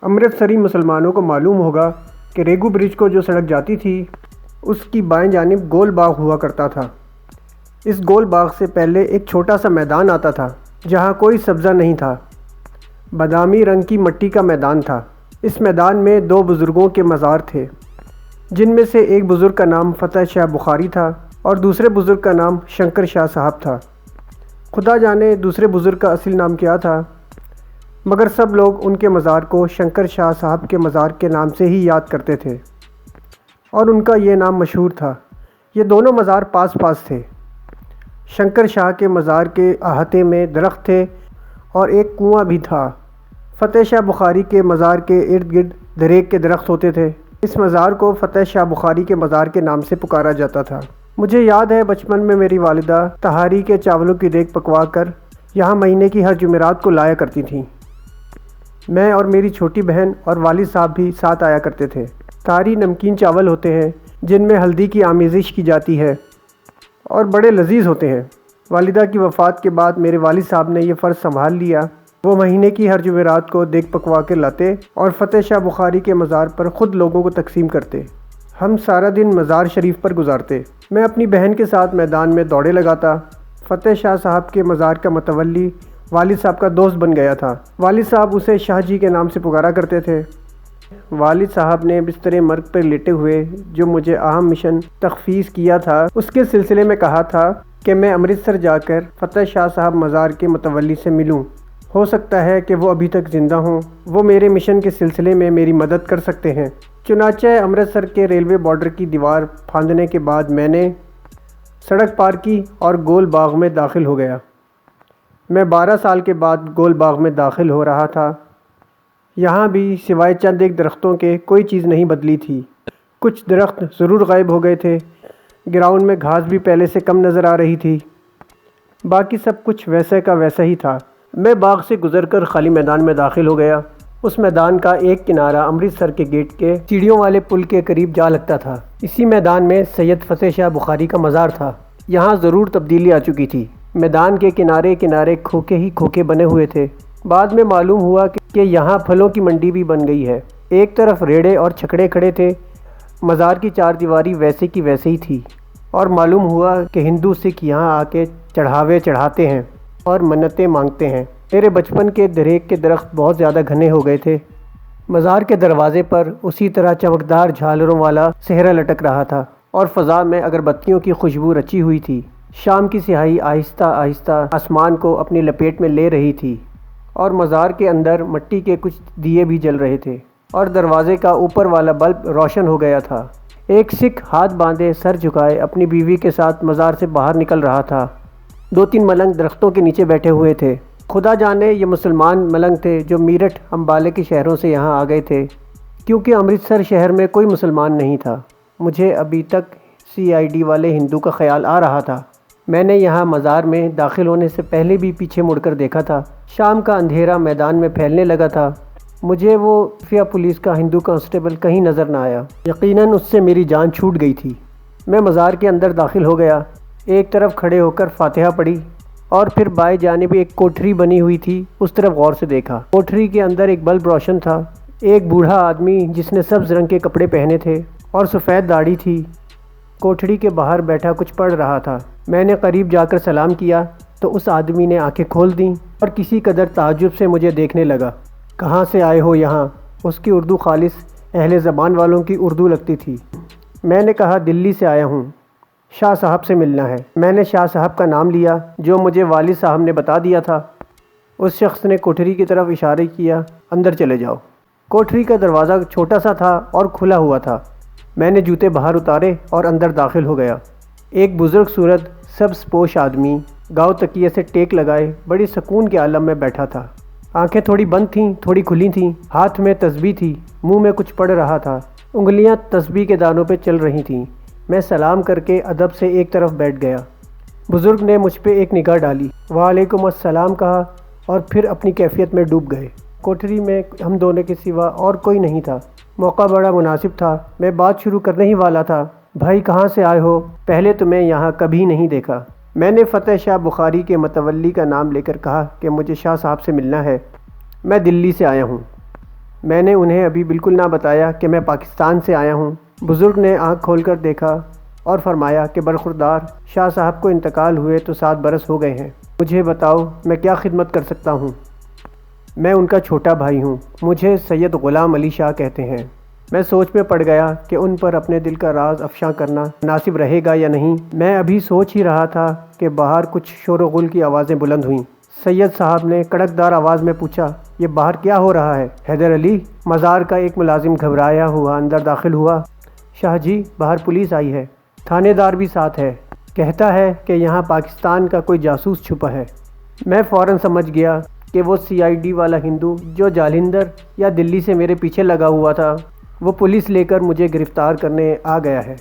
امرتسری مسلمانوں کو معلوم ہوگا کہ ریگو برج کو جو سڑک جاتی تھی اس کی بائیں جانب گول باغ ہوا کرتا تھا۔ اس گول باغ سے پہلے ایک چھوٹا سا میدان آتا تھا جہاں کوئی سبزہ نہیں تھا، بادامی رنگ کی مٹی کا میدان تھا۔ اس میدان میں دو بزرگوں کے مزار تھے، جن میں سے ایک بزرگ کا نام فتح شاہ بخاری تھا اور دوسرے بزرگ کا نام شنکر شاہ صاحب تھا۔ خدا جانے دوسرے بزرگ کا اصل نام کیا تھا، مگر سب لوگ ان کے مزار کو شنکر شاہ صاحب کے مزار کے نام سے ہی یاد کرتے تھے اور ان کا یہ نام مشہور تھا۔ یہ دونوں مزار پاس پاس تھے۔ شنکر شاہ کے مزار کے احاطے میں درخت تھے اور ایک کنواں بھی تھا۔ فتح شاہ بخاری کے مزار کے ارد گرد دریک کے درخت ہوتے تھے۔ اس مزار کو فتح شاہ بخاری کے مزار کے نام سے پکارا جاتا تھا۔ مجھے یاد ہے بچپن میں میری والدہ تہاری کے چاولوں کی دیگ پکوا کر یہاں مہینے کی ہر جمعرات کو لایا کرتی تھیں۔ میں اور میری چھوٹی بہن اور والد صاحب بھی ساتھ آیا کرتے تھے۔ تہاری نمکین چاول ہوتے ہیں جن میں ہلدی کی آمیزش کی جاتی ہے اور بڑے لذیذ ہوتے ہیں۔ والدہ کی وفات کے بعد میرے والد صاحب نے یہ فرض سنبھال لیا۔ وہ مہینے کی ہر جمعرات کو دیگ پکوا کے لاتے اور فتح شاہ بخاری کے مزار پر خود لوگوں کو تقسیم کرتے۔ ہم سارا دن مزار شریف پر گزارتے۔ میں اپنی بہن کے ساتھ میدان میں دوڑے لگاتا۔ فتح شاہ صاحب کے مزار کا متولی والد صاحب کا دوست بن گیا تھا۔ والد صاحب اسے شاہ جی کے نام سے پکارا کرتے تھے۔ والد صاحب نے بستر مرگ پر لیٹے ہوئے جو مجھے اہم مشن تخفیض کیا تھا، اس کے سلسلے میں کہا تھا کہ میں امرتسر جا کر فتح شاہ صاحب مزار کے متولی سے ملوں۔ ہو سکتا ہے کہ وہ ابھی تک زندہ ہوں، وہ میرے مشن کے سلسلے میں میری مدد کر سکتے ہیں۔ چنانچہ امرتسر کے ریلوے بارڈر کی دیوار پھاندنے کے بعد میں نے سڑک پار کی اور گول باغ میں داخل ہو گیا۔ میں 12 سال کے بعد گول باغ میں داخل ہو رہا تھا۔ یہاں بھی سوائے چند ایک درختوں کے کوئی چیز نہیں بدلی تھی۔ کچھ درخت ضرور غائب ہو گئے تھے۔ گراؤنڈ میں گھاس بھی پہلے سے کم نظر آ رہی تھی۔ باقی سب کچھ ویسے کا ویسا ہی تھا۔ میں باغ سے گزر کر خالی میدان میں داخل ہو گیا۔ اس میدان کا ایک کنارہ امرتسر کے گیٹ کے سیڑھیوں والے پل کے قریب جا لگتا تھا۔ اسی میدان میں سید فتح شاہ بخاری کا مزار تھا۔ یہاں ضرور تبدیلی آ چکی تھی۔ میدان کے کنارے کنارے کھوکھے ہی کھوکھے بنے ہوئے تھے۔ بعد میں معلوم ہوا کہ یہاں پھلوں کی منڈی بھی بن گئی ہے۔ ایک طرف ریڑے اور چھکڑے کھڑے تھے۔ مزار کی چار دیواری ویسے کی ویسے ہی تھی، اور معلوم ہوا کہ ہندو سکھ یہاں آ کے چڑھاوے چڑھاتے ہیں اور منتیں مانگتے ہیں۔ میرے بچپن کے دریک کے درخت بہت زیادہ گھنے ہو گئے تھے۔ مزار کے دروازے پر اسی طرح چمکدار جھالروں والا سہرا لٹک رہا تھا اور فضا میں اگربتیوں کی خوشبو رچی ہوئی تھی۔ شام کی سیاہی آہستہ آہستہ آسمان کو اپنی لپیٹ میں لے رہی تھی اور مزار کے اندر مٹی کے کچھ دیے بھی جل رہے تھے اور دروازے کا اوپر والا بلب روشن ہو گیا تھا۔ ایک سکھ ہاتھ باندھے سر جھکائے اپنی بیوی کے ساتھ مزار سے باہر نکل رہا تھا۔ 2-3 ملنگ درختوں کے نیچے بیٹھے ہوئے تھے۔ خدا جانے یہ مسلمان ملنگ تھے جو میرٹھ امبالے کے شہروں سے یہاں آ گئے تھے، کیونکہ امرتسر شہر میں کوئی مسلمان نہیں تھا۔ مجھے ابھی تک CID والے ہندو کا خیال آ رہا تھا۔ میں نے یہاں مزار میں داخل ہونے سے پہلے بھی پیچھے مڑ کر دیکھا تھا۔ شام کا اندھیرا میدان میں پھیلنے لگا تھا۔ مجھے وہ خفیہ پولیس کا ہندو کانسٹیبل کہیں نظر نہ آیا۔ یقیناً اس سے میری جان چھوٹ گئی تھی۔ میں مزار کے اندر داخل ہو گیا۔ ایک طرف کھڑے ہو کر فاتحہ پڑھی اور پھر بائیں جانب ایک کوٹھری بنی ہوئی تھی، اس طرف غور سے دیکھا۔ کوٹھری کے اندر ایک بلب روشن تھا۔ ایک بوڑھا آدمی جس نے سبز رنگ کے کپڑے پہنے تھے اور سفید داڑھی تھی، کوٹھری کے باہر بیٹھا کچھ پڑھ رہا تھا۔ میں نے قریب جا کر سلام کیا تو اس آدمی نے آنکھیں کھول دیں اور کسی قدر تعجب سے مجھے دیکھنے لگا۔ کہاں سے آئے ہو یہاں؟ اس کی اردو خالص اہل زبان والوں کی اردو لگتی تھی۔ میں نے کہا دلی سے آیا ہوں، شاہ صاحب سے ملنا ہے۔ میں نے شاہ صاحب کا نام لیا جو مجھے والد صاحب نے بتا دیا تھا۔ اس شخص نے کوٹھری کی طرف اشارہ کیا، اندر چلے جاؤ۔ کوٹھری کا دروازہ چھوٹا سا تھا اور کھلا ہوا تھا۔ میں نے جوتے باہر اتارے اور اندر داخل ہو گیا۔ ایک بزرگ صورت سبز پوش آدمی گاؤ تکیے سے ٹیک لگائے بڑی سکون کے عالم میں بیٹھا تھا۔ آنکھیں تھوڑی بند تھیں، تھوڑی کھلی تھیں۔ ہاتھ میں تسبیح تھی، منہ میں کچھ پڑھ رہا تھا۔ انگلیاں تسبیح کے دانوں پہ چل رہی تھیں۔ میں سلام کر کے ادب سے ایک طرف بیٹھ گیا۔ بزرگ نے مجھ پہ ایک نگاہ ڈالی، وعلیکم السلام کہا اور پھر اپنی کیفیت میں ڈوب گئے۔ کوٹھری میں ہم دونوں کے سوا اور کوئی نہیں تھا۔ موقع بڑا مناسب تھا۔ میں بات شروع کرنے ہی والا تھا، بھائی کہاں سے آئے ہو؟ پہلے تو میں یہاں کبھی نہیں دیکھا۔ میں نے فتح شاہ بخاری کے متولی کا نام لے کر کہا کہ مجھے شاہ صاحب سے ملنا ہے، میں دلی سے آیا ہوں۔ میں نے انہیں ابھی بالکل نہ بتایا کہ میں پاکستان سے آیا ہوں۔ بزرگ نے آنکھ کھول کر دیکھا اور فرمایا کہ برخوردار شاہ صاحب کو انتقال ہوئے تو 7 برس ہو گئے ہیں۔ مجھے بتاؤ میں کیا خدمت کر سکتا ہوں؟ میں ان کا چھوٹا بھائی ہوں، مجھے سید غلام علی شاہ کہتے ہیں۔ میں سوچ میں پڑ گیا کہ ان پر اپنے دل کا راز افشاں کرنا مناسب رہے گا یا نہیں۔ میں ابھی سوچ ہی رہا تھا کہ باہر کچھ شور و غل کی آوازیں بلند ہوئیں۔ سید صاحب نے کڑکدار آواز میں پوچھا، یہ باہر کیا ہو رہا ہے؟ حیدر علی، مزار کا ایک ملازم گھبرایا ہوا اندر داخل ہوا۔ شاہ جی، باہر پولیس آئی ہے، تھانے دار بھی ساتھ ہے، کہتا ہے کہ یہاں پاکستان کا کوئی جاسوس چھپا ہے۔ میں فوراً سمجھ گیا کہ وہ CID والا ہندو جو جالندھر یا دلی سے میرے پیچھے لگا ہوا تھا، وہ پولیس لے کر مجھے گرفتار کرنے آ گیا ہے۔